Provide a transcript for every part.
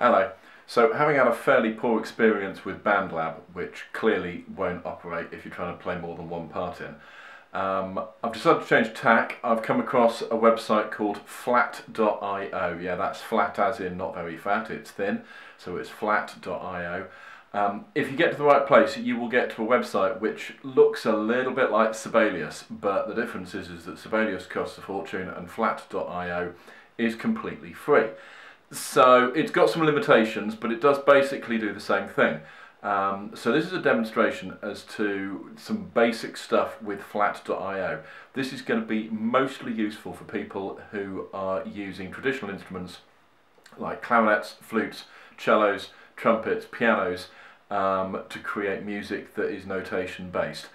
Hello. So having had a fairly poor experience with BandLab, which clearly won't operate if you're trying to play more than one part in, I've decided to change tack. I've come across a website called flat.io. Yeah, that's flat as in not very fat, it's thin, so it's flat.io. If you get to the right place, you will get to a website which looks a little bit like Sibelius, but the difference is that Sibelius costs a fortune and flat.io is completely free. So it's got some limitations, but it does basically do the same thing. So this is a demonstration as to some basic stuff with flat.io. This is going to be mostly useful for people who are using traditional instruments like clarinets, flutes, cellos, trumpets, pianos to create music that is notation based.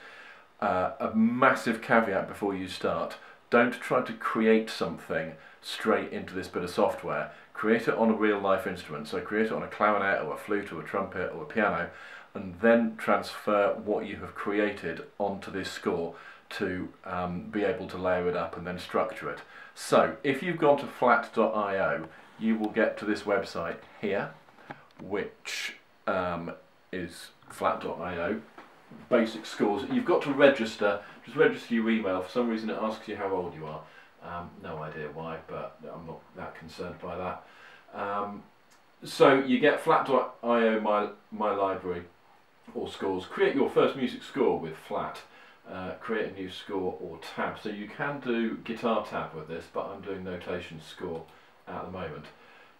A massive caveat before you start: don't try to create something straight into this bit of software. Create it on a real life instrument, so create it on a clarinet or a flute or a trumpet or a piano, and then transfer what you have created onto this score to be able to layer it up and then structure it. So if you've gone to flat.io, you will get to this website here, which is flat.io. Basic scores. You've got to register. Just register your email. For some reason it asks you how old you are. No idea why, but I'm not that concerned by that. So you get flat.io, my library, or scores. Create your first music score with flat. Create a new score or tab. So you can do guitar tab with this, but I'm doing notation score at the moment.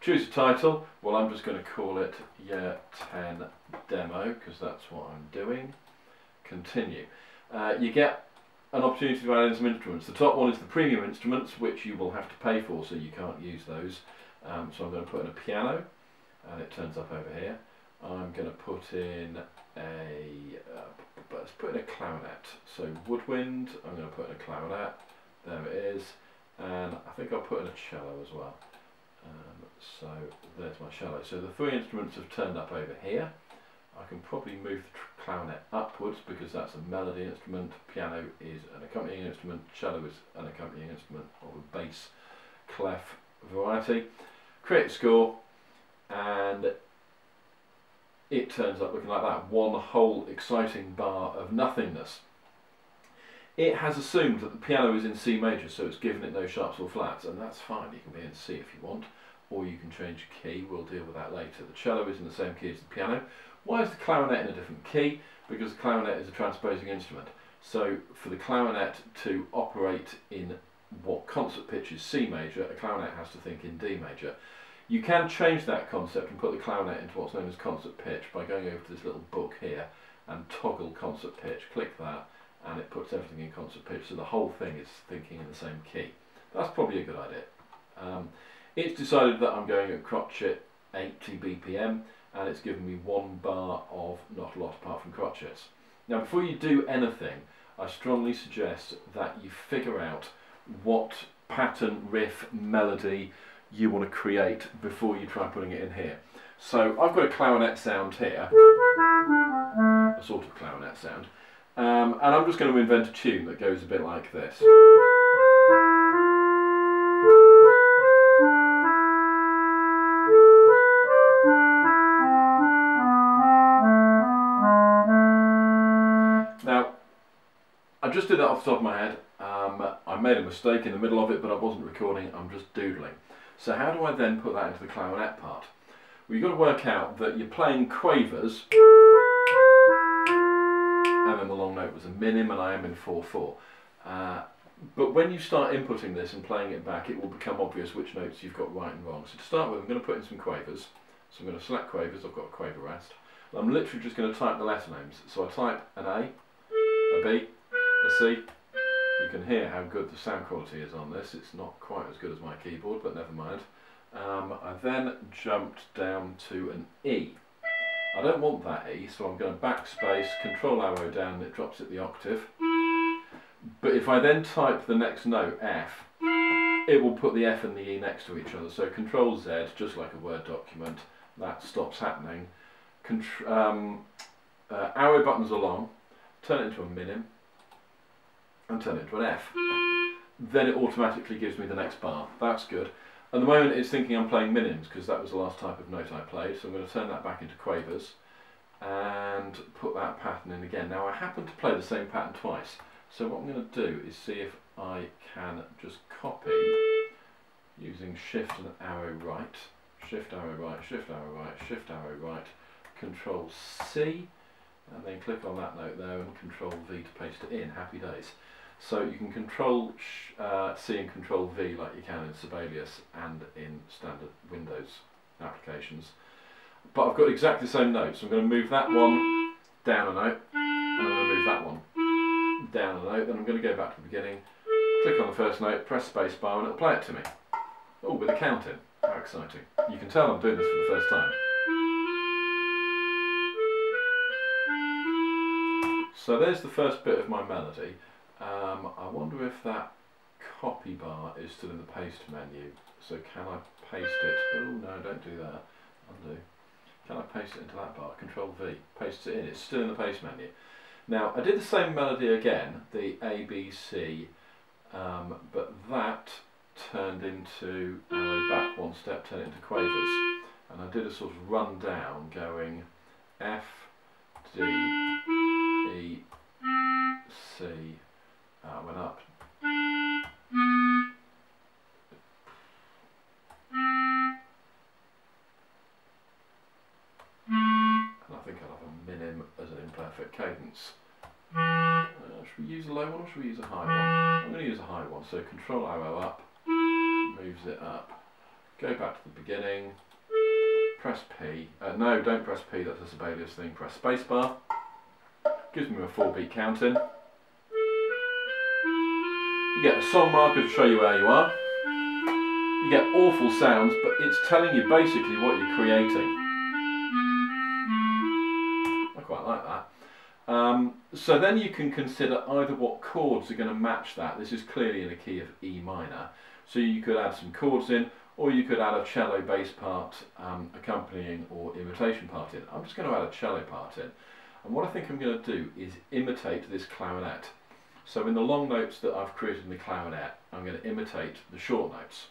Choose a title. Well, I'm just going to call it Year 10 Demo, because that's what I'm doing. Continue. You get an opportunity to add in some instruments. The top one is the premium instruments, which you will have to pay for, so you can't use those. So I'm going to put in a piano, and it turns up over here. I'm going to put in let's put in a clarinet. So woodwind, I'm going to put in a clarinet. There it is. And I think I'll put in a cello as well. So there's my cello. So the three instruments have turned up over here. I can probably move the clarinet upwards because that's a melody instrument, piano is an accompanying instrument, cello is an accompanying instrument of a bass clef variety. Create a score, and it turns up looking like that, one whole exciting bar of nothingness. It has assumed that the piano is in C major, so it's given it no sharps or flats, and that's fine. You can be in C if you want, or you can change key. We'll deal with that later. The cello is in the same key as the piano. Why is the clarinet in a different key? Because the clarinet is a transposing instrument. So for the clarinet to operate in what concert pitch is C major, a clarinet has to think in D major. You can change that concept and put the clarinet into what's known as concert pitch by going over to this little book here and toggle concert pitch. Click that and it puts everything in concert pitch, so the whole thing is thinking in the same key. That's probably a good idea. It's decided that I'm going at crotchet 80 BPM, and it's given me one bar of not a lot apart from crotchets. Now before you do anything, I strongly suggest that you figure out what pattern, riff, melody you want to create before you try putting it in here. So I've got a clarinet sound here, a sort of clarinet sound, and I'm just going to invent a tune that goes a bit like this. Now, I just did that off the top of my head. I made a mistake in the middle of it, but I wasn't recording, I'm just doodling. So how do I then put that into the clarinet part? Well, you've got to work out that you're playing quavers, and then the long note was a minim, and I am in 4/4. But when you start inputting this and playing it back, it will become obvious which notes you've got right and wrong. So to start with, I'm going to put in some quavers. So I'm going to select quavers, I've got a quaver rest. I'm literally just going to type the letter names. So I type an A, a B, a C. You can hear how good the sound quality is on this. It's not quite as good as my keyboard, but never mind. I then jumped down to an E. I don't want that E, so I'm going to backspace, control arrow down, and it drops it the octave. But if I then type the next note, F, it will put the F and the E next to each other. So control Z, just like a Word document, that stops happening. Arrow buttons along, turn it into a minim, and turn it into an F. Then it automatically gives me the next bar. That's good. At the moment it's thinking I'm playing minims because that was the last type of note I played, so I'm going to turn that back into quavers and put that pattern in again. Now I happen to play the same pattern twice, so what I'm going to do is see if I can just copy using shift and arrow right, shift arrow right, shift arrow right, shift arrow right, control C, and then click on that note there and control V to paste it in. Happy days. So you can control C and control V like you can in Sibelius and in standard Windows applications. But I've got exactly the same notes, so I'm going to move that one down a note, and I'm going to move that one down a note, then I'm going to go back to the beginning, click on the first note, press space bar, and it'll play it to me. Oh, with a count in. How exciting. You can tell I'm doing this for the first time. So there's the first bit of my melody. I wonder if that copy bar is still in the paste menu. So can I paste it? Oh no, don't do that. Undo. Can I paste it into that bar? Control V. Pastes it in. It's still in the paste menu. Now I did the same melody again, the A, B, C, but that turned into arrow back one step, turn it into quavers, and I did a sort of run down going F, D, E, C, went up, and I think I'll have a minim as an imperfect cadence. Should we use a low one or should we use a high one? I'm going to use a high one, so control arrow up, moves it up, go back to the beginning, press P, no don't press P, that's a Sibelius thing, press spacebar, gives me a 4-beat count in. You get a song marker to show you where you are, you get awful sounds, but it's telling you basically what you're creating. I quite like that. So then you can consider either what chords are going to match that. This is clearly in a key of E minor, so you could add some chords in, or you could add a cello bass part accompanying or imitation part in. I'm just going to add a cello part in, and what I think I'm going to do is imitate this clarinet. So in the long notes that I've created in the clarinet, I'm going to imitate the short notes.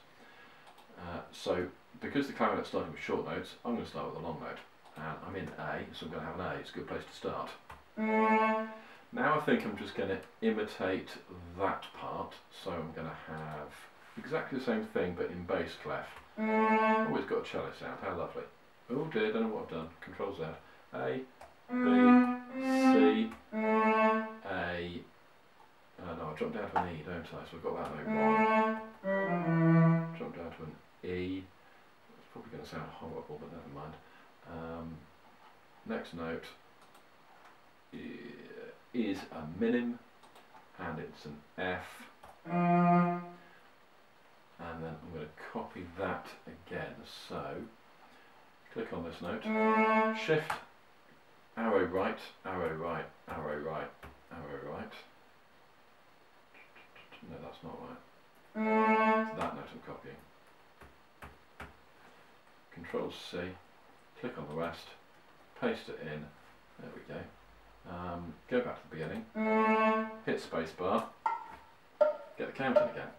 So because the clarinet's starting with short notes, I'm going to start with a long note, and I'm in A, so I'm going to have an A. It's a good place to start. Now I think I'm just going to imitate that part, so I'm going to have exactly the same thing but in bass clef. Oh, it's got a cello sound, how lovely. Oh dear, don't know what I've done. Control Z. A, B, C, A. No, I dropped down to an E, don't I? So I've got that note wrong. Drop down to an E. It's probably going to sound horrible, but never mind. Next note is a minim, and it's an F, and then I'm going to copy that again. So click on this note, shift, arrow right, arrow right, arrow right, arrow right. No, that's not right. It's that note I'm copying. Control C, click on the rest, paste it in. There we go. Go back to the beginning, hit spacebar, get the count in again.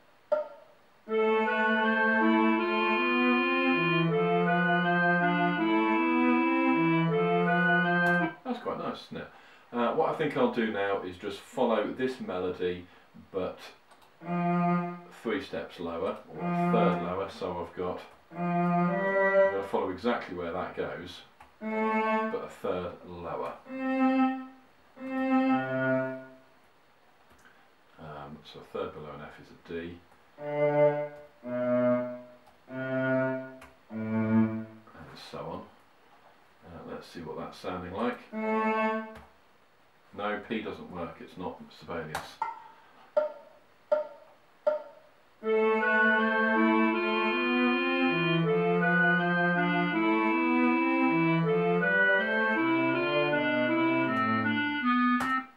That's quite nice, isn't it? What I think I'll do now is just follow this melody, but 3 steps lower, or a third lower, so I've got, I'm going to follow exactly where that goes, but a third lower. So a third below an F is a D, and so on. Let's see what that's sounding like. No, P doesn't work, it's not Sibelius.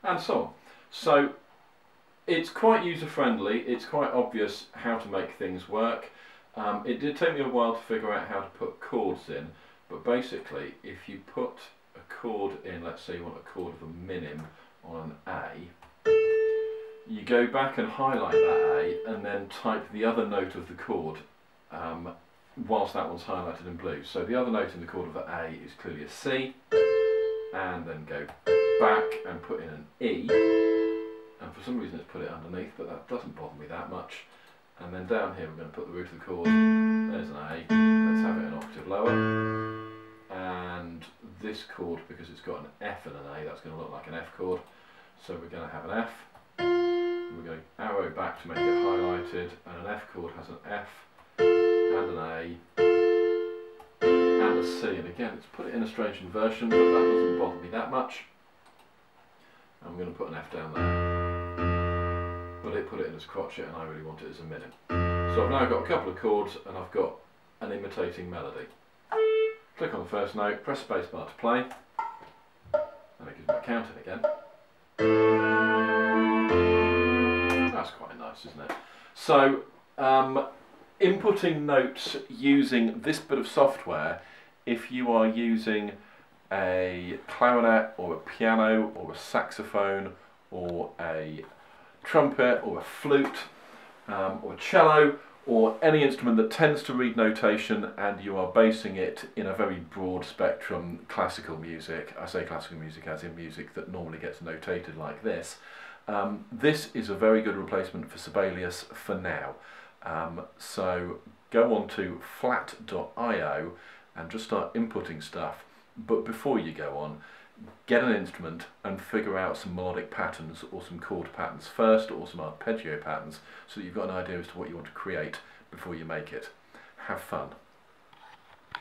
And so on. So it's quite user-friendly, it's quite obvious how to make things work. It did take me a while to figure out how to put chords in, but basically if you put a chord in, let's say you want a chord of a minim on an A, you go back and highlight that A and then type the other note of the chord whilst that one's highlighted in blue. So the other note in the chord of the A is clearly a C, and then go back and put in an E, and for some reason it's put it underneath, but that doesn't bother me that much. And then down here we're going to put the root of the chord, there's an A, let's have it an octave lower, and this chord, because it's got an F and an A, that's going to look like an F chord, so we're going to have an F, we're going to arrow back to make it highlighted, and an F chord has an F, and an A, and a C, and again it's put it in a strange inversion, but that doesn't bother me that much. I'm going to put an F down there, but it put it in as crotchet and I really want it as a midim. So I've now got a couple of chords and I've got an imitating melody. Click on the first note, press spacebar to play, and it gives me a counting again. That's quite nice, isn't it? So inputting notes using this bit of software, if you are using a clarinet or a piano or a saxophone or a trumpet or a flute or a cello or any instrument that tends to read notation, and you are basing it in a very broad spectrum classical music, I say classical music as in music that normally gets notated like this, this is a very good replacement for Sibelius for now. So go on to flat.io and just start inputting stuff, but before you go on, get an instrument and figure out some melodic patterns or some chord patterns first, or some arpeggio patterns, so that you've got an idea as to what you want to create before you make it. Have fun.